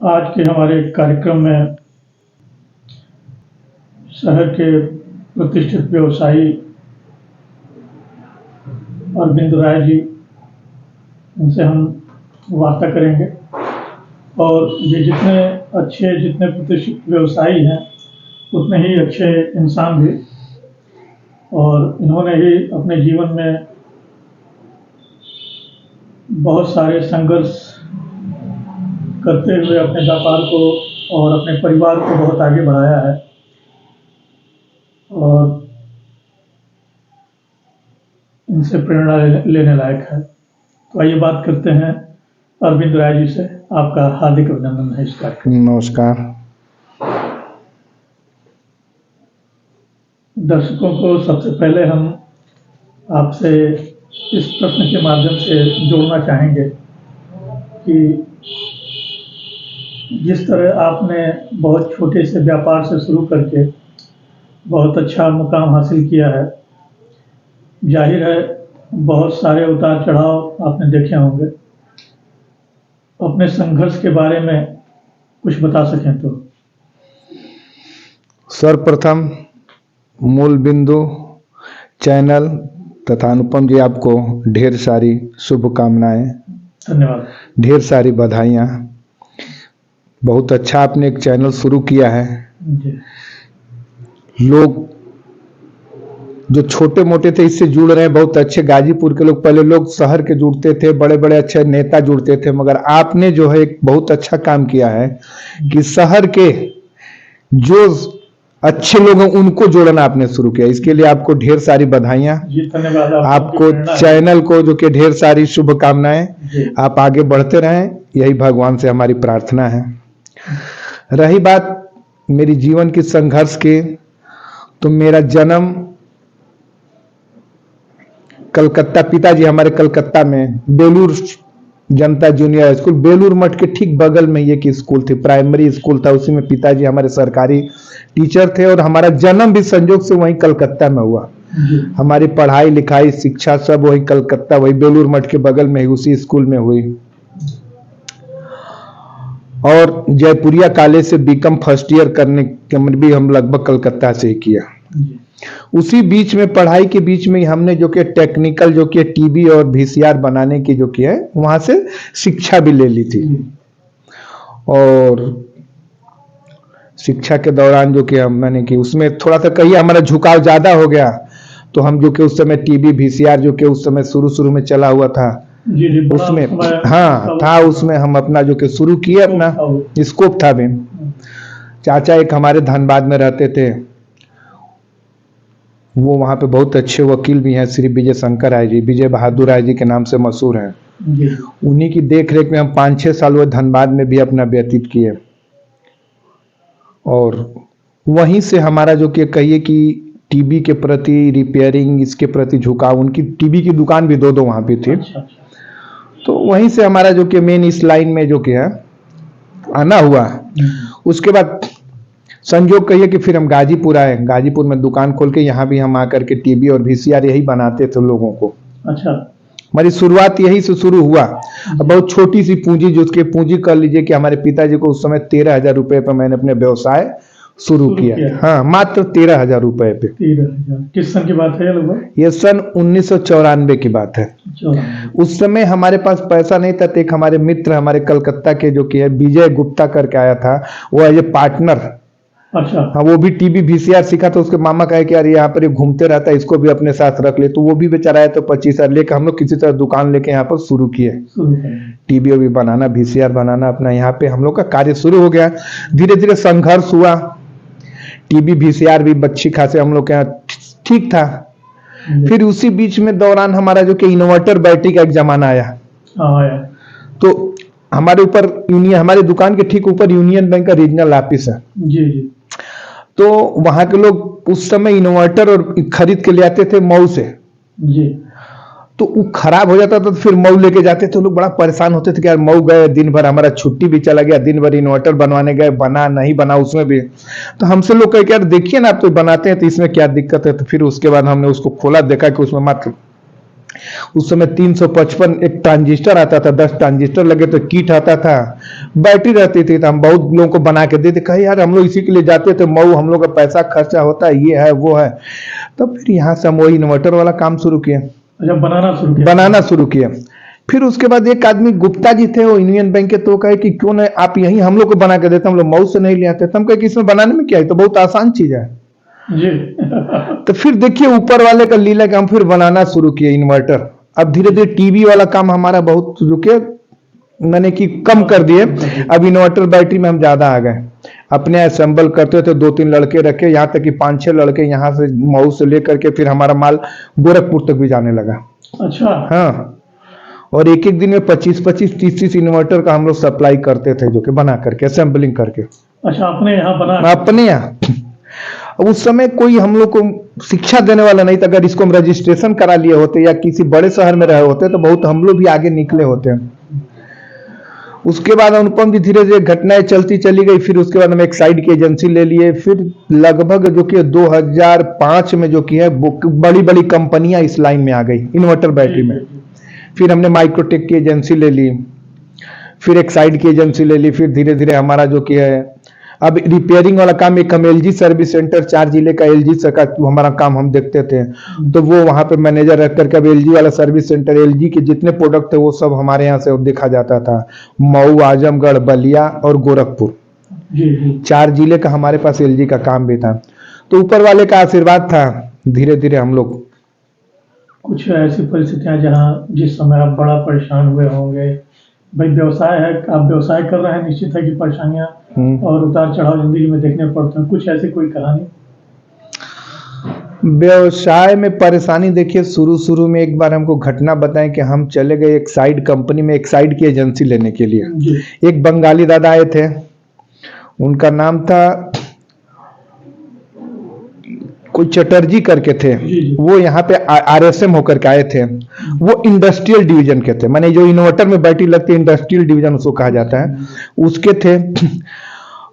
आज के हमारे कार्यक्रम में शहर के प्रतिष्ठित व्यवसायी अरविंद राय जी, उनसे हम वार्ता करेंगे। और ये जितने प्रतिष्ठित व्यवसायी हैं उतने ही अच्छे इंसान भी, और इन्होंने ही अपने जीवन में बहुत सारे संघर्ष करते हुए अपने व्यापार को और अपने परिवार को बहुत आगे बढ़ाया है। और इनसे प्रेरणा लेने लायक है। तो आइए बात करते हैं अरविंद राय जी से। आपका हार्दिक अभिनंदन है इस कार्यक्रम। नमस्कार। दर्शकों को सबसे पहले हम आपसे इस प्रश्न के माध्यम से जोड़ना चाहेंगे कि जिस तरह आपने बहुत छोटे से व्यापार से शुरू करके बहुत अच्छा मुकाम हासिल किया है, जाहिर है बहुत सारे उतार चढ़ाव आपने देखे होंगे। अपने संघर्ष के बारे में कुछ बता सकें तो। सर्वप्रथम मूल बिंदु चैनल तथा अनुपम जी, आपको ढेर सारी शुभकामनाएं, धन्यवाद, ढेर सारी बधाइयां। बहुत अच्छा आपने एक चैनल शुरू किया है। जी। लोग जो छोटे मोटे थे इससे जुड़ रहे हैं, बहुत अच्छे। गाजीपुर के लोग, पहले लोग शहर के जुड़ते थे, बड़े बड़े अच्छे नेता जुड़ते थे, मगर आपने जो है एक बहुत अच्छा काम किया है कि शहर के जो अच्छे लोग हैं उनको जोड़ना आपने शुरू किया। इसके लिए आपको ढेर सारी बधाइयां। धन्यवाद। आपको चैनल को जो कि ढेर सारी शुभकामनाएं। आप आगे बढ़ते रहें, यही भगवान से हमारी प्रार्थना है। रही बात मेरी जीवन की संघर्ष की, तो मेरा जन्म कलकत्ता, पिताजी हमारे कलकत्ता में बेलूर जनता जूनियर स्कूल, बेलूर मठ के ठीक बगल में ये की स्कूल थी, प्राइमरी स्कूल था, उसी में पिताजी हमारे सरकारी टीचर थे। और हमारा जन्म भी संयोग से वहीं कलकत्ता में हुआ। हमारी पढ़ाई लिखाई शिक्षा सब वहीं कलकत्ता, वही बेलूर मठ के बगल में ही उसी स्कूल में हुई। और जयपुरिया कॉलेज से बीकॉम फर्स्ट ईयर करने के भी हम लगभग कलकत्ता से ही किया। उसी बीच में, पढ़ाई के बीच में हमने जो कि टेक्निकल जो कि टीवी और वीसीआर बनाने की जो कि है वहां से शिक्षा भी ले ली थी। और शिक्षा के दौरान जो कि मैंने की उसमें थोड़ा सा कहीं हमारा झुकाव ज्यादा हो गया, तो हम जो कि उस समय टीवी वीसीआर जो कि उस समय शुरू में चला हुआ था, उसमें था, उसमें हम अपना जो कि शुरू किए, अपना स्कोप था भी। चाचा एक हमारे धनबाद में रहते थे, वो वहाँ पे बहुत अच्छे वकील भी हैं, श्री विजय शंकर राय जी, विजय बहादुर राय जी के नाम से मशहूर हैं। उन्हीं की देख रेख में हम 5-6 साल वो धनबाद में भी अपना व्यतीत किए। और वहीं से हमारा जो कि कहिए कि टीवी के प्रति, रिपेयरिंग इसके प्रति झुकाव, उनकी टीवी की दुकान भी दो वहाँ पे थी। तो वहीं से हमारा जो कि मेन इस लाइन में जो कि है आना हुआ। उसके बाद संयोग कहिए कि फिर हम गाजीपुर आए, गाजीपुर में दुकान खोल के यहाँ भी हम आकर के टीवी और वीसीआर यही बनाते थे लोगों को। अच्छा। हमारी शुरुआत यही से शुरू हुआ। बहुत छोटी सी पूंजी, जो उसके पूंजी कर लीजिए कि हमारे पिताजी को उस समय 13,000 रुपए पर मैंने अपने व्यवसाय शुरू किया। हाँ, मात्र 13,000 रुपए पे। 13,000 किस सन की बात है लगभग? ये सन 1994 की बात है। उस समय हमारे पास पैसा नहीं था। एक हमारे मित्र, हमारे कलकत्ता के जो कि है विजय गुप्ता करके आया था, वो एज ए पार्टनर। अच्छा। हाँ, वो भी टीवी वीसीआर सीखा था। उसके मामा कहे कि यार यहाँ पर घूमते रहता है, इसको भी अपने साथ रख ले। तो वो भी बेचारा आया, तो 25,000 लेकर हम लोग किसी तरह दुकान लेके यहाँ पर शुरू किए, टीवी भी बनाना, वीसीआर बनाना, अपना यहाँ पे हम लोग का कार्य शुरू हो गया। धीरे धीरे संघर्ष हुआ। टीवी वीसीआर भी अच्छी खासे हम लोग के यहाँ ठीक था। फिर उसी बीच में दौरान हमारा जो कि इन्वर्टर बैटरी का एक जमाना आया। तो हमारे ऊपर हमारे दुकान के ठीक ऊपर यूनियन बैंक का रीजनल ऑफिस है। जी। तो वहां के लोग उस समय इन्वर्टर और खरीद के ले आते थे मऊ से। जी। तो वो खराब हो जाता था, तो फिर मऊ लेके जाते थे। लोग बड़ा परेशान होते थे कि यार मऊ गए, दिन भर हमारा छुट्टी भी चला गया, दिन भर इन्वर्टर बनवाने गए, बना नहीं बना उसमें भी। तो हमसे लोग कहे कि यार देखिए ना, आप तो बनाते हैं, तो इसमें क्या दिक्कत है। तो फिर उसके बाद हमने उसको खोला, देखा कि उसमें मात्र उस समय 355 एक ट्रांजिस्टर आता था, 10 ट्रांजिस्टर लगे तो किट आता था, बैटरी रहती थी। तो हम बहुत लोगों को बना के देते, कहे यार हम लोग इसी के लिए जाते थे मऊ, हम लोग का पैसा खर्चा होता है, ये है वो है। तो फिर यहाँ से हम वही इन्वर्टर वाला काम शुरू किए, अच्छा बनाना शुरू किया। फिर उसके बाद एक आदमी गुप्ता जी थे, वो यूनियन बैंक के, तो कहे कि क्यों नहीं आप यहीं हम लोग को बना के देते, हम लोग मऊ से नहीं ले आते। तो हम कहे कि इसमें बनाने में क्या है, तो बहुत आसान चीज है जी। तो फिर देखिए ऊपर वाले का लीला कि हम फिर बनाना शुरू किए इन्वर्टर। अब धीरे धीरे टीवी वाला काम हमारा बहुत रुके, मैंने कि कम कर दिए। अब इन्वर्टर बैटरी में हम ज्यादा आ गए, अपने असेंबल करते थे, 2-3 लड़के रखे, यहाँ तक कि 5-6 लड़के यहाँ से मऊ से लेकर के फिर हमारा माल गोरखपुर तक भी जाने लगा। अच्छा। हाँ, और एक एक दिन में 25-25, 30-30 इन्वर्टर का हम लोग सप्लाई करते थे, जो कि बना करके असेंबलिंग करके। अच्छा, अपने यहाँ बना? अपने यहाँ। उस समय कोई हम लोग को शिक्षा देने वाला नहीं था। अगर इसको हम रजिस्ट्रेशन करा लिए होते या किसी बड़े शहर में रहे होते तो बहुत हम लोग भी आगे निकले होते। उसके बाद अनुपम जी धीरे धीरे घटनाएं चलती चली गई। फिर उसके बाद हम एक साइड की एजेंसी ले लिए। फिर लगभग जो कि 2005 में जो कि है बड़ी बड़ी कंपनियां इस लाइन में आ गई इन्वर्टर बैटरी में। फिर हमने माइक्रोटेक की एजेंसी ले ली, फिर एक साइड की एजेंसी ले ली। फिर धीरे धीरे हमारा जो कि है अब रिपेयरिंग वाला काम, एक हम एलजी सर्विस सेंटर 4 जिले का एलजी का हमारा काम हम देखते थे, तो वो वहां पे मैनेजर रख करके अब एलजी वाला सर्विस सेंटर, एलजी के जितने प्रोडक्ट थे वो सब हमारे यहाँ से देखा जाता था। मऊ, आजमगढ़, बलिया और गोरखपुर, 4 जिले का हमारे पास एलजी का काम भी था। तो ऊपर वाले का आशीर्वाद था, धीरे धीरे हम लोग। कुछ ऐसी परिस्थितियां जहाँ जिस समय आप बड़ा परेशान हुए होंगे, भाई व्यवसाय है, आप व्यवसाय कर रहे हैं, निश्चित है कि परेशानियां और उतार चढ़ाव जिंदगी में देखने पड़ते हैं। कुछ ऐसी कोई कहानी? व्यवसाय में परेशानी देखिए, शुरू में एक बार हमको घटना बताएं कि हम चले गए एक साइड कंपनी में, एक साइड की एजेंसी लेने के लिए। एक बंगाली दादा आए थे, उनका नाम था कोई चटर्जी करके थे। वो यहाँ पे आरएसएम होकर के आए थे। वो इंडस्ट्रियल डिवीजन के थे, माने जो इन्वर्टर में बैटरी लगती है इंडस्ट्रियल डिवीजन उसको कहा जाता है, उसके थे।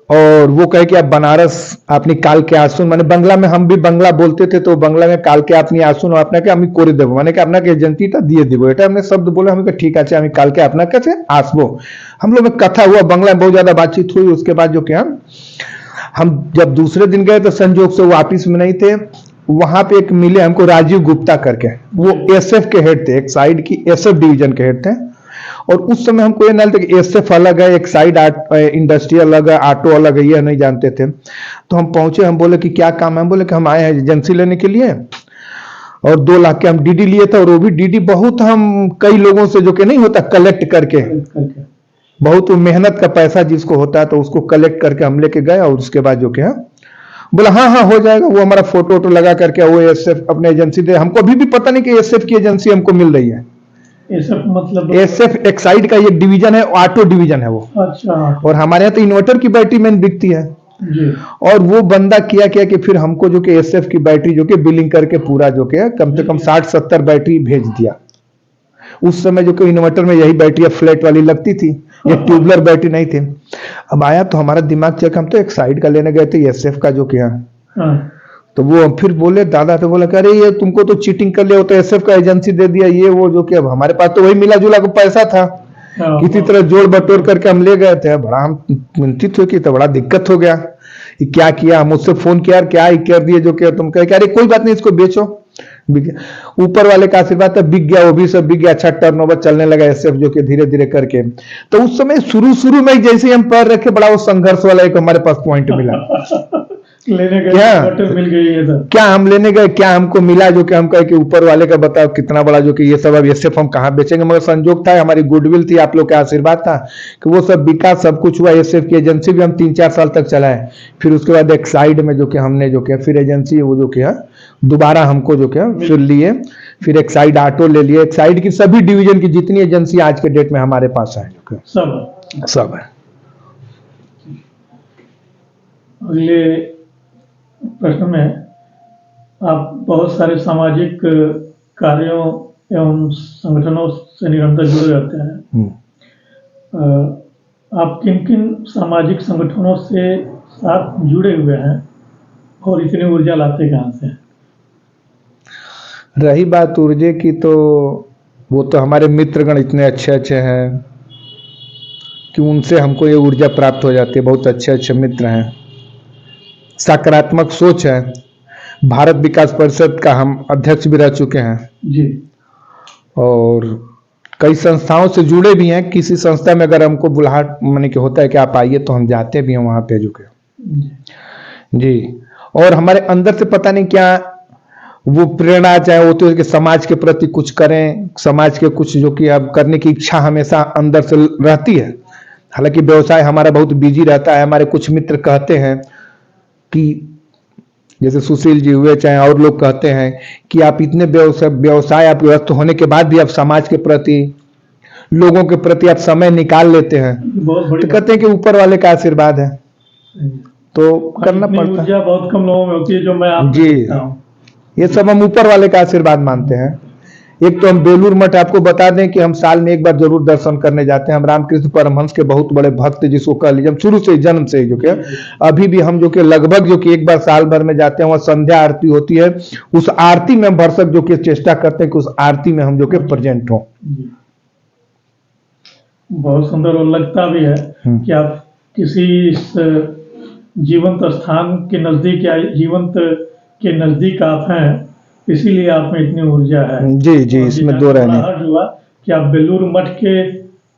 और वो कहे कि आप बनारस अपनी काल के आसुन, माने बंगला में हम भी बंगला बोलते थे, तो बंगला में काल के अपनी आसुन अपना के हमें कोरे देवो, माने कि अपना के एजेंसी था दिए देवो। এটা हमने शब्द बोले, हमें कहा ठीक है, हमें काल के अपना कैसे आसबो। हम लोग में कथा हुआ, बंगला में बहुत ज्यादा बातचीत हुई। उसके बाद जो क्या हम जब दूसरे दिन गए तो संजोग से वो ऑफिस में नहीं थे। वहां पे एक मिले हमको राजीव गुप्ता करके, वो एसएफ के हेड थे, एक साइड की एसएफ डिवीजन के हेड थे। और उस समय हमको ये नहीं था कि एसएफ अलग है, एक साइड इंडस्ट्री अलग है, ऑटो अलग है, ये नहीं जानते थे। तो हम पहुंचे, हम बोले कि क्या काम है? हम बोले कि हम आए हैं एजेंसी लेने के लिए, और 2 लाख के हम डीडी लिए थे। और वो भी डीडी बहुत हम कई लोगों से जो कि नहीं होता कलेक्ट करके, बहुत मेहनत का पैसा जिसको होता है तो उसको कलेक्ट करके हम लेके गए। और उसके बाद जो क्या बोला हाँ हो जाएगा। वो हमारा फोटो लगा करके वो एसएफ अपने एजेंसी दे। हमको अभी भी पता नहीं कि एसएफ की एजेंसी हमको मिल रही है। एसएफ मतलब? एसएफ एक साइड का एक डिवीजन है, ऑटो डिवीजन है वो। अच्छा। और हमारे यहाँ तो इन्वर्टर की बैटरी में बिकती है जी। और वो बंदा किया कि फिर हमको जो कि एसएफ की बैटरी जो कि बिलिंग करके पूरा जो कि कम से कम 60-70 बैटरी भेज दिया। उस समय जो कि इन्वर्टर में यही बैटरी फ्लैट वाली लगती थी, ये ट्यूबलर बैटरी नहीं थी। अब आया तो हमारा दिमाग चल, हम तो एक साइड का लेने गए थे एसएफ का जो किया। तो वो फिर बोले दादा, तो बोले अरे ये तुमको तो चीटिंग कर लिया, तो एसएफ का एजेंसी दे दिया ये वो जो कि। अब हमारे पास तो वही मिला जुला को पैसा था, किसी तरह जोड़ बटोर करके हम ले गए थे। बड़ा हम चिंतित हुए कि तो बड़ा दिक्कत हो गया, क्या किया। मुझसे फोन किया, क्या कर दिए जो कि तुम कहे अरे कोई बात नहीं इसको बेचो। ऊपर वाले का आशीर्वाद था, बिक गया, वो भी सब बिक गया। अच्छा टर्नओवर चलने लगा एसएफ जो कि धीरे धीरे करके। तो उस समय शुरू में जैसे हम पैर रखे, बड़ा वो संघर्ष वाला एक हमारे पास पॉइंट मिला। लेने गए क्या मिल गई है तो। क्या हम लेने गए, क्या हमको मिला जो कि हम कहे कि ऊपर वाले का बताओ कितना बड़ा जो कि ये सब अब एसएफ हम कहाँ बेचेंगे। मगर संजोग था, हमारी गुडविल थी, आप लोग का आशीर्वाद था कि वो सब बिका, सब कुछ हुआ। एसएफ की एजेंसी भी हम 3-4 साल तक चलाए। फिर उसके बाद एक साइड में जो कि हमने जो किया, फिर एजेंसी वो जो किया दोबारा हमको जो किया फिर लिए। फिर एक साइड ऑटो ले लिए। एक साइड की सभी डिवीजन की जितनी एजेंसी आज के डेट में हमारे पास है सब है। अगले प्रश्न में, आप बहुत सारे सामाजिक कार्यों एवं संगठनों से निरंतर जुड़े रहते हैं। आप किन किन सामाजिक संगठनों से साथ जुड़े हुए हैं और इतनी ऊर्जा लाते कहाँ से? रही बात ऊर्जा की, तो वो तो हमारे मित्रगण इतने अच्छे अच्छे हैं कि उनसे हमको ये ऊर्जा प्राप्त हो जाती है। बहुत अच्छे अच्छे मित्र हैं, सकारात्मक सोच है। भारत विकास परिषद का हम अध्यक्ष भी रह चुके हैं जी। और कई संस्थाओं से जुड़े भी हैं। किसी संस्था में अगर हमको बुलाहट माने कि होता है कि आप आइए, तो हम जाते भी हैं वहाँ पे जो के जी। और हमारे अंदर से पता नहीं क्या वो प्रेरणा चाहे वो तो कि समाज के प्रति कुछ करें, समाज के कुछ जो कि अब करने की इच्छा हमेशा अंदर से रहती है। हालांकि व्यवसाय हमारा बहुत बिजी रहता है। हमारे कुछ मित्र कहते हैं कि जैसे सुशील जी हुए, चाहे और लोग कहते हैं कि आप इतने व्यवसाय आप व्यस्त होने के बाद भी आप समाज के प्रति, लोगों के प्रति आप समय निकाल लेते हैं। तो कहते हैं कि ऊपर वाले का आशीर्वाद है, तो करना पड़ता है। बहुत कम लोगों में होती है जो मैं आप जी, ये सब हम ऊपर वाले का आशीर्वाद मानते हैं। एक तो हम बेलूर मठ, आपको बता दें कि हम साल में एक बार जरूर दर्शन करने जाते हैं। हम रामकृष्ण परमहंस के बहुत बड़े भक्त जिसको कह लीजिए, हम शुरू से जन्म से जो कि अभी भी हम जो कि लगभग जो कि एक बार साल भर में जाते हैं। वहाँ संध्या आरती होती है, उस आरती में हम भरसक जो कि चेष्टा करते हैं कि उस आरती में हम जो कि प्रेजेंट हों। बहुत सुंदर और लगता भी है कि आप किसी जीवंत स्थान के नजदीक या जीवंत के नजदीक आप हैं, इसीलिए आप में इतनी ऊर्जा है। जी जी, इसमें दो राय नहीं। हुआ कि आप बेलूर मठ के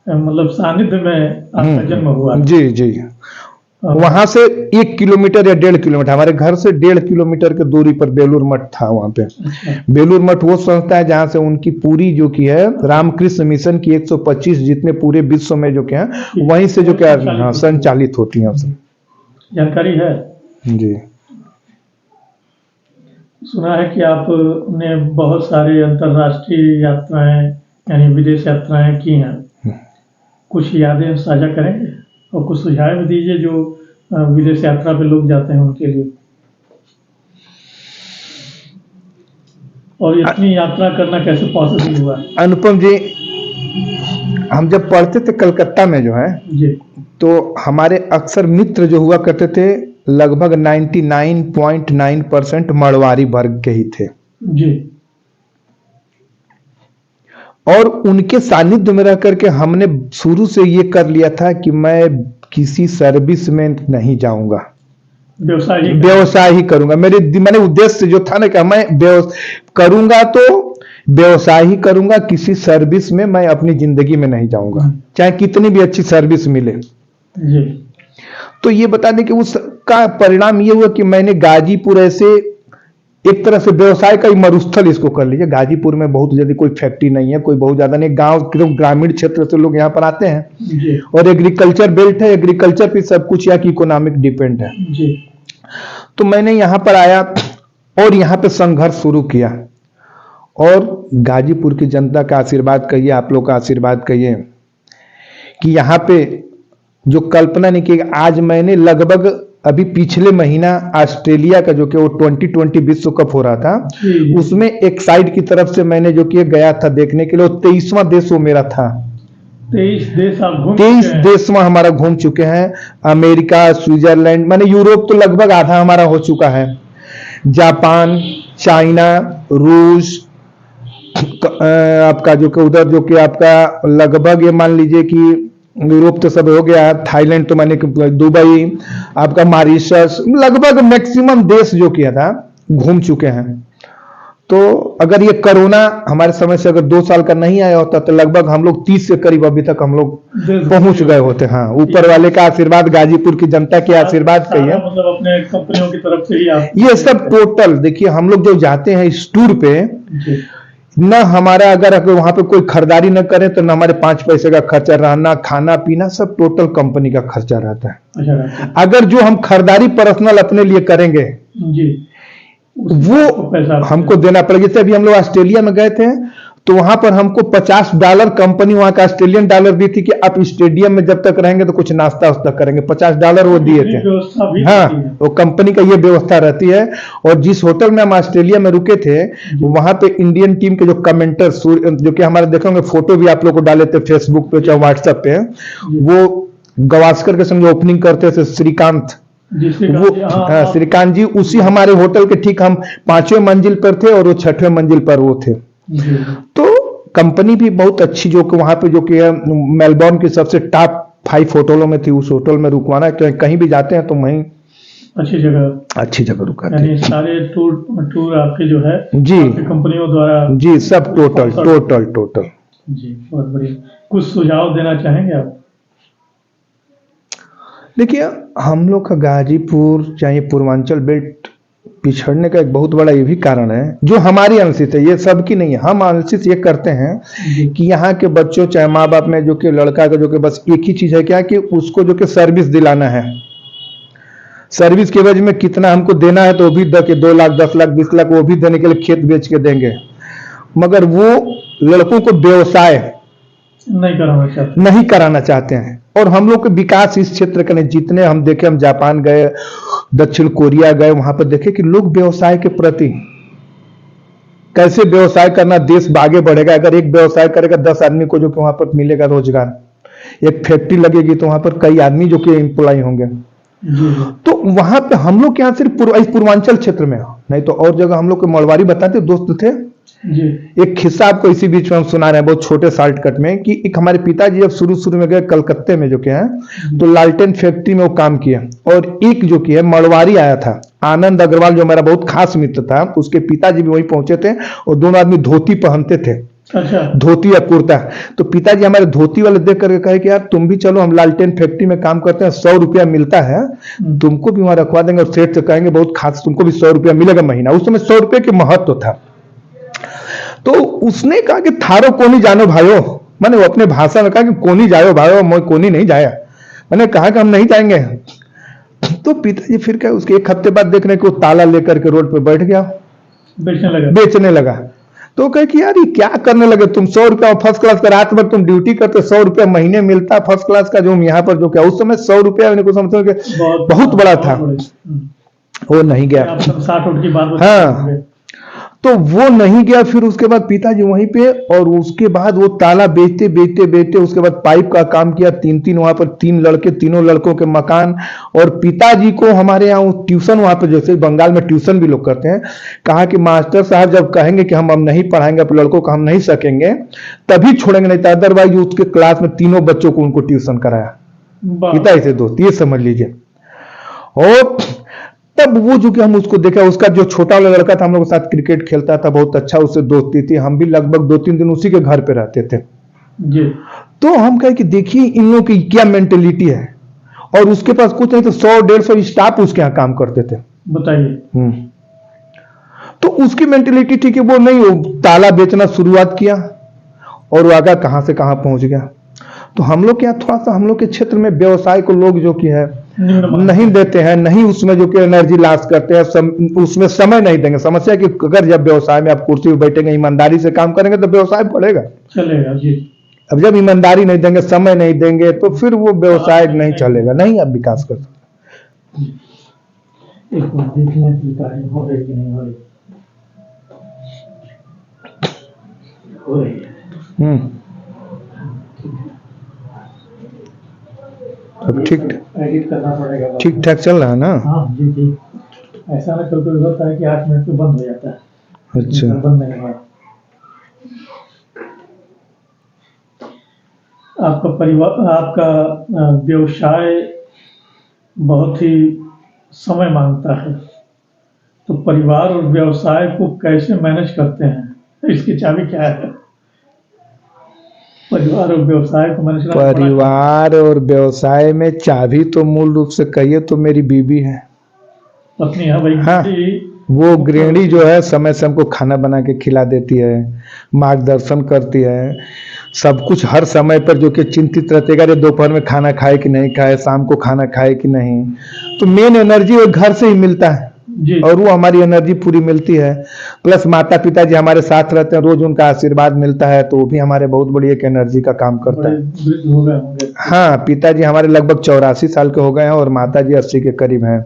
मतलब सानिध्य में आपका जन्म हुआ। जी जी, वहां से 1 किलोमीटर या 1.5 किलोमीटर, हमारे घर से 1.5 किलोमीटर की दूरी पर बेलूर मठ था। वहां पे बेलूर मठ वो संस्था है जहां से उनकी पूरी जो की है रामकृष्ण मिशन की 125 जितने पूरे विश्व में जो क्या है वहीं से जो क्या संचालित होती है। जानकारी है जी। सुना है कि आपने बहुत सारे अंतर्राष्ट्रीय यात्राएं यानी विदेश यात्राएं की हैं। कुछ यादें साझा करेंगे और कुछ सुझाव भी दीजिए जो विदेश यात्रा पे लोग जाते हैं उनके लिए। और इतनी यात्रा करना कैसे पॉसिबल हुआ? अनुपम जी, हम जब पढ़ते थे कलकत्ता में जो है जी, तो हमारे अक्सर मित्र जो हुआ करते थे लगभग 99.9% मड़वारी वर्ग के ही थे जी। और उनके सानिध्य में रह करके हमने शुरू से ये कर लिया था कि मैं किसी सर्विस में नहीं जाऊंगा, व्यवसाय ही करूंगा। मैंने उद्देश्य जो था ना कि मैं करूंगा तो व्यवसाय ही करूंगा, किसी सर्विस में मैं अपनी जिंदगी में नहीं जाऊंगा, चाहे कितनी भी अच्छी सर्विस मिले। जी। तो ये बता दें कि उसका परिणाम ये हुआ कि मैंने गाजीपुर ऐसे एक तरह से व्यवसाय का ही मरुस्थल इसको कर लीजिए। गाजीपुर में बहुत ज्यादा कोई फैक्ट्री नहीं है, कोई बहुत ज्यादा नहीं, गांव ग्रामीण क्षेत्र से लोग यहाँ पर आते हैं जी। और एग्रीकल्चर बेल्ट है, एग्रीकल्चर पे सब कुछ यहाँ की इकोनॉमिक डिपेंड है जी। तो मैंने यहाँ पर आया और यहाँ पे संघर्ष शुरू किया और गाजीपुर की जनता का आशीर्वाद कहिए, आप लोग का आशीर्वाद कहिए कि यहाँ पे जो कल्पना नहीं की। आज मैंने लगभग अभी पिछले महीना ऑस्ट्रेलिया का जो कि वो 2020 विश्व कप हो रहा था, उसमें एक साइड की तरफ से मैंने जो कि गया था देखने के लिए, 23वां देश वो मेरा था। 23 देश में हमारा घूम चुके हैं। अमेरिका, स्विट्जरलैंड, माने यूरोप तो लगभग आधा हमारा हो चुका है, जापान, चाइना, रूस, आपका जो कि उधर जो कि आपका लगभग ये मान लीजिए कि यूरोप तो सब हो गया, थाईलैंड तो मैंने, दुबई, आपका मॉरिशस, लगभग मैक्सिमम देश जो किया था घूम चुके हैं। तो अगर ये कोरोना हमारे समय से अगर 2 साल का नहीं आया होता तो लगभग हम लोग 30 के करीब अभी तक हम लोग पहुंच गए होते। हाँ, ऊपर वाले का आशीर्वाद, गाजीपुर की जनता के आशीर्वाद कहिए, मतलब अपने कंपनियों की तरफ से ही आप ये सब टोटल देखिए। हम लोग जो जाते हैं इस टूर पे, न हमारा अगर वहां पे कोई खरीदारी न करें तो न हमारे 5 पैसे का खर्चा, रहना खाना पीना सब टोटल कंपनी का खर्चा रहता है। अगर जो हम खरीदारी पर्सनल अपने लिए करेंगे जी, वो हमको देना पड़ेगा। जैसे अभी हम लोग ऑस्ट्रेलिया में गए थे तो वहां पर हमको $50 कंपनी वहां का ऑस्ट्रेलियन डॉलर दी थी कि आप स्टेडियम में जब तक रहेंगे तो कुछ नाश्ता वास्ता करेंगे, $50 वो दिए थे। हाँ, वो कंपनी का ये व्यवस्था रहती है। और जिस होटल में हम ऑस्ट्रेलिया में रुके थे वहां पे इंडियन टीम के जो कमेंटर जो कि हमारे देखेंगे फोटो भी आप लोग को डाले थे फेसबुक पे चाहे व्हाट्सएप पे, वो गवास्कर के संग ओपनिंग करते थे, श्रीकांत जिसके वो श्रीकांत जी उसी हमारे होटल के ठीक हम 5वें मंजिल पर थे और वो 6वें मंजिल पर वो थे। तो कंपनी भी बहुत अच्छी जो कि वहां पे जो कि मेलबोर्न की सबसे टॉप 5 होटलों में थी, उस होटल में रुकवाना, कहीं भी जाते हैं तो वहीं अच्छी जगह रुका यानी सारे टूर आपके जो है जी कंपनियों द्वारा जी सब टोटल जी। बहुत बढ़िया। कुछ सुझाव देना चाहेंगे आप? देखिए हम लोग का गाजीपुर चाहे पूर्वांचल बेल्ट पिछड़ने का एक बहुत बड़ा ये भी कारण है, जो हमारी अनुचित है, ये सबकी नहीं है। हम अनुचित ये करते हैं कि यहाँ के बच्चों चाहे माँ बाप में जो कि लड़का का जो कि बस एक ही चीज है क्या कि उसको जो कि सर्विस दिलाना है। सर्विस के वजह में कितना हमको देना है तो वो भी 2 लाख 10 लाख 20 लाख वो भी देने के लिए खेत बेच के देंगे, मगर वो लड़कों को व्यवसाय नहीं कराना चाहते हैं। और हम लोग के विकास इस क्षेत्र का नहीं, जितने हम देखे, हम जापान गए, दक्षिण कोरिया गए, वहां पर देखे कि लोग व्यवसाय के प्रति कैसे व्यवसाय करना, देश आगे बढ़ेगा। अगर एक व्यवसाय करेगा 10 आदमी को जो कि वहां पर मिलेगा रोजगार, एक फैक्ट्री लगेगी तो वहां पर कई आदमी जो कि एम्प्लॉय होंगे। तो वहां पे हम लोग के यहाँ सिर्फ पूर्वांचल क्षेत्र में, नहीं तो और जगह हम लोग के मड़वारी बताते दोस्त थे जी। एक किस्सा आपको इसी बीच में हम सुना रहे हैं बहुत छोटे शॉर्टकट में, कि एक हमारे पिताजी जब शुरू में गए कलकत्ते में जो कि है, तो लालटेन फैक्ट्री में वो काम किया, और एक जो कि है मड़वारी आया था, आनंद अग्रवाल, जो मेरा बहुत खास मित्र था, उसके पिताजी भी वहीं पहुंचे थे, और दोनों आदमी धोती पहनते थे। अच्छा। धोती या कुर्ता। तो पिताजी हमारे धोती वाले देख करके कहे कि यार तुम भी चलो, हम लालटेन फैक्ट्री में काम करते हैं, 100 रुपया मिलता है, तुमको भी वहां रखवा देंगे, और सेठ से कहेंगे बहुत खास तुमको भी 100 रुपया मिलेगा महीना। उस समय 100 रुपये के महत्व था। तो उसने कहा कि थारो कोनी जानो भाइयों, मैंने वो अपने भाषा में कहा कि कोनी जायो भाइयों, मैं कोनी नहीं जाया। मैंने कहा कि हम नहीं जाएंगे। तो पिताजी फिर क्या, उसके 1 हफ्ते बाद देखने को ताला लेकर के रोड पे बैठ गया, बेचने लगा। तो कहे कि यार ये क्या करने लगे तुम, 100 रुपया फर्स्ट क्लास का, रात भर तुम ड्यूटी करते, 100 रुपया महीने मिलता फर्स्ट क्लास का, जो हम यहाँ पर जो क्या, उस समय 100 रुपया मैंने को समझो कि बहुत बड़ा था। वो नहीं गया। हाँ, तो वो नहीं गया। फिर उसके बाद पिताजी वहीं पे, और उसके बाद वो ताला बेचते उसके बाद पाइप का काम किया। 3 वहां पर 3 लड़के, तीनों लड़कों के मकान। और पिताजी को हमारे यहाँ ट्यूशन, वहां पर जैसे बंगाल में ट्यूशन भी लोग करते हैं, कहा कि मास्टर साहब जब कहेंगे कि हम अब नहीं पढ़ाएंगे अब लड़कों को, हम नहीं सकेंगे, तभी छोड़ेंगे, नहीं तो अदरवाइज उसके क्लास में 3 बच्चों को उनको ट्यूशन कराया, पिताजी से दोस्त, ये समझ लीजिए। और तब वो जो कि हम उसको देखा, उसका जो छोटा वाला लड़का था हम लोग के साथ क्रिकेट खेलता था, बहुत अच्छा उससे दोस्ती थी, हम भी लगभग 2-3 दिन उसी के घर पे रहते थे जी। तो हम कहे कि देखिए इन लोगों की क्या मेंटेलिटी है, और उसके पास कुछ नहीं तो 100-150 स्टाफ उसके यहाँ काम करते थे, बताइए। तो उसकी मेंटेलिटी थी कि वो नहीं, वो ताला बेचना शुरुआत किया और वो आगे कहां से कहां पहुंच गया। तो हम लोग के यहाँ थोड़ा सा, हम लोग के क्षेत्र में व्यवसाय को लोग जो कि है नहीं देते हैं, नहीं उसमें जो कि एनर्जी लॉस करते हैं, उसमें समय नहीं देंगे। समस्या कि अगर जब व्यवसाय में आप कुर्सी पर बैठेंगे, ईमानदारी से काम करेंगे तो व्यवसाय बढ़ेगा, चलेगा जी। अब जब ईमानदारी नहीं देंगे, समय नहीं देंगे, तो फिर वो व्यवसाय नहीं चलेगा, नहीं आप विकास कर सकते। एक बार देख लें कि कार्य हो रही कि नहीं हो रही। हो रही है। अब ठीक एडिट करना पड़ेगा, ठीक ठाक चल रहा है ना? हाँ जी जी। ऐसा ना कभी होता है कि 8 मिनट में बंद हो जाता है। अच्छा, बंद नहीं हुआ। आपका परिवार, आपका व्यवसाय बहुत ही समय मांगता है, तो परिवार और व्यवसाय को कैसे मैनेज करते हैं, इसकी चाबी क्या है? परिवार और व्यवसाय को मैनेज करना। परिवार और व्यवसाय में चाबी तो मूल रूप से कहिए तो मेरी बीबी है, पत्नी है भाई। हाँ, वो गृहिणी जो है समय से हमको खाना बना के खिला देती है, मार्गदर्शन करती है, सब कुछ हर समय पर जो कि चिंतित रहते हैं दोपहर में खाना खाए कि नहीं खाए, शाम को खाना खाए कि नहीं। तो मेन एनर्जी वो घर से ही मिलता है जी। और वो हमारी एनर्जी पूरी मिलती है। प्लस माता पिता जी हमारे साथ रहते हैं, रोज उनका आशीर्वाद मिलता है, तो वो भी हमारे बहुत बड़ी एक एनर्जी का काम करता है। हाँ, पिताजी हमारे लगभग 84 साल के हो गए हैं और माता जी 80 के करीब हैं।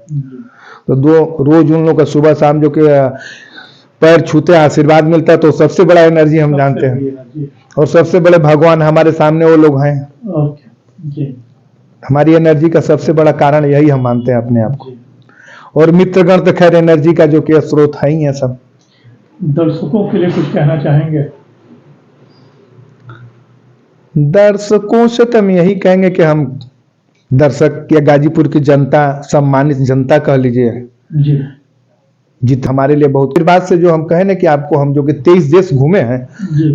तो रोज उन लोग का सुबह शाम जो कि पैर छूते आशीर्वाद मिलता है, तो सबसे बड़ा एनर्जी हम जानते हैं, और सबसे बड़े भगवान हमारे सामने वो लोग हैं। हमारी एनर्जी का सबसे बड़ा कारण यही हम मानते हैं अपने आप को। और मित्रगण तो खैर एनर्जी का जो कि स्रोत है ही है सब। दर्शकों के लिए कुछ कहना चाहेंगे? दर्शकों से तो हम यही कहेंगे कि हम दर्शक या गाजीपुर की जनता, सम्मानित जनता कह लीजिए जी, जीत हमारे लिए बहुत। फिर बात से जो हम कहें ना कि आपको हम जो कि 23 देश घूमे हैं जी,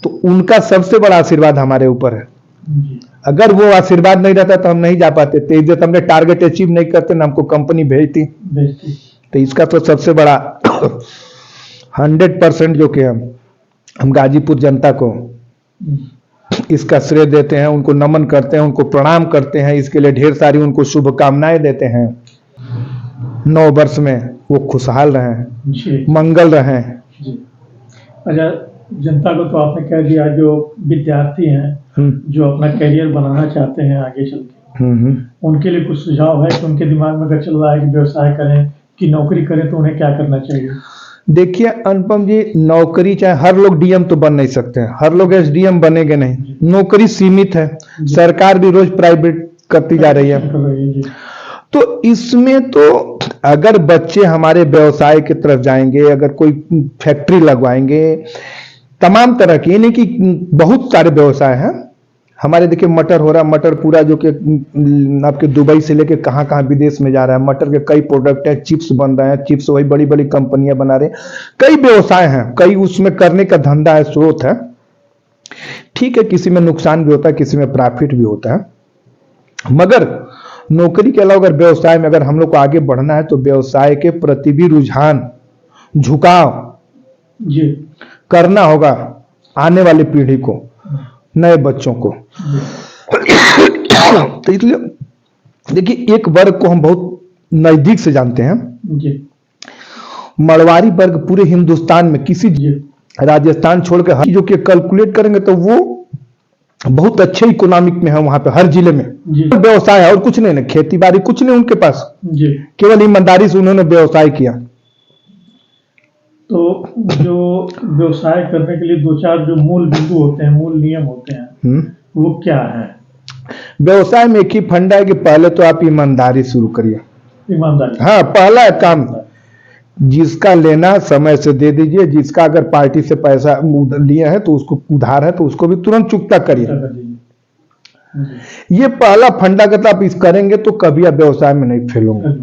तो उनका सबसे बड़ा आशीर्वाद हमारे ऊपर है। जी, अगर वो आशीर्वाद नहीं रहता तो हम नहीं जा पाते। 23 देश हमने टारगेट अचीव नहीं करते ना हमको कंपनी भेजती। बेचती। तो इसका तो सबसे बड़ा 100% जो कि हम गाजीपुर जनता को इसका श्रेय देते हैं, उनको नमन करते हैं, उनको प्रणाम करते हैं। इसके लिए ढेर सारी उनको शुभकामनाएं देते हैं। 9 वर्ष में वो खुशहाल रहें, जी, मंगल रहें। जी। अच्छा, जनता को तो आपने कह दिया, जो विद्यार्थी हैं जो अपना करियर बनाना चाहते हैं आगे चल के, उनके लिए कुछ सुझाव है कि उनके दिमाग में अगर चल रहा है कि व्यवसाय करें कि नौकरी करें तो उन्हें क्या करना चाहिए? देखिए अनुपम जी, नौकरी चाहे हर लोग डीएम तो बन नहीं सकते हैं, हर लोग एसडीएम बनेंगे नहीं। नौकरी सीमित है, सरकार भी रोज प्राइवेट करती जा रही है। तो इसमें तो अगर बच्चे हमारे व्यवसाय की तरफ जाएंगे, अगर कोई फैक्ट्री लगवाएंगे, तमाम तरह की, यानी कि बहुत सारे व्यवसाय हैं हमारे। देखिए मटर हो रहा है, मटर पूरा जो कि आपके दुबई से लेके कहाँ कहाँ विदेश में जा रहा है। मटर के कई प्रोडक्ट हैं, चिप्स बन रहे हैं, चिप्स वही बड़ी बड़ी कंपनियां बना रहे हैं। कई व्यवसाय हैं, कई उसमें करने का धंधा है, स्रोत है। ठीक है, किसी में नुकसान भी होता है, किसी में प्रॉफिट भी होता है, मगर नौकरी के अलावा अगर व्यवसाय में अगर हम लोग को आगे बढ़ना है तो व्यवसाय के प्रति भी रुझान, झुकाव जी करना होगा आने वाली पीढ़ी को, नए बच्चों को। तो इसलिए देखिए एक वर्ग को हम बहुत नजदीक से जानते हैं जी, मरवाड़ी वर्ग पूरे हिंदुस्तान में किसी, राजस्थान छोड़कर हर जो कि कैलकुलेट करेंगे तो वो बहुत अच्छे इकोनॉमिक में है। वहां पे हर जिले में व्यवसाय है और कुछ नहीं, खेती बाड़ी कुछ नहीं उनके पास, केवल ईमानदारी से उन्होंने व्यवसाय किया। तो जो व्यवसाय करने के लिए 2-4 जो मूल बिंदु होते हैं, मूल नियम होते हैं, वो क्या है? व्यवसाय में एक ही फंडा है कि पहले तो आप ईमानदारी शुरू करिए। ईमानदारी, हाँ, पहला काम, जिसका लेना समय से दे दीजिए। जिसका अगर पार्टी से पैसा लिया है तो उसको उधार है तो उसको भी तुरंत चुकता करिए। ये पहला फंडा अगर आप इस करेंगे तो कभी आप व्यवसाय में नहीं फेल होंगे।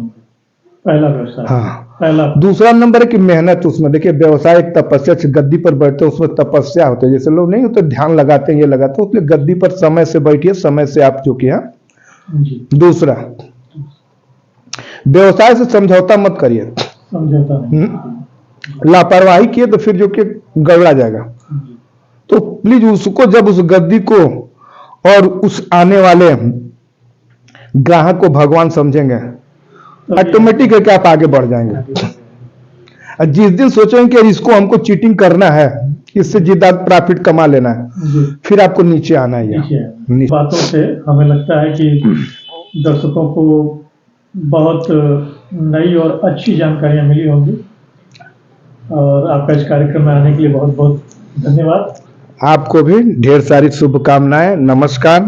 पहला व्यवसाय। हाँ, पहला। दूसरा नंबर है कि मेहनत। उसमें देखिए व्यवसाय एक तपस्या से, गद्दी पर बैठते हैं उसमें तपस्या होती है। जैसे लोग नहीं होते ध्यान लगाते हैं, ये लगाते हैं, उसमें गद्दी पर समय से बैठिए, समय से आप जो किया। दूसरा, व्यवसाय से समझौता मत करिए। समझौता नहीं, लापरवाही किए तो फिर जो कि गड़बड़ा जाएगा। तो प्लीज उसको, जब उस गद्दी को और उस आने वाले ग्राहक को भगवान समझेंगे, ऑटोमेटिक है कि आप आगे बढ़ जाएंगे। जिस दिन सोचेंगे कि इसको हमको चीटिंग करना है, इससे ज्यादा प्रॉफिट कमा लेना है, फिर आपको नीचे आना ही है। बातों से हमें लगता है कि दर्शकों को बहुत नई और अच्छी जानकारियां मिली होंगी, और आपका इस कार्यक्रम में आने के लिए बहुत बहुत धन्यवाद। आपको भी ढेर सारी शुभकामनाएं। नमस्कार।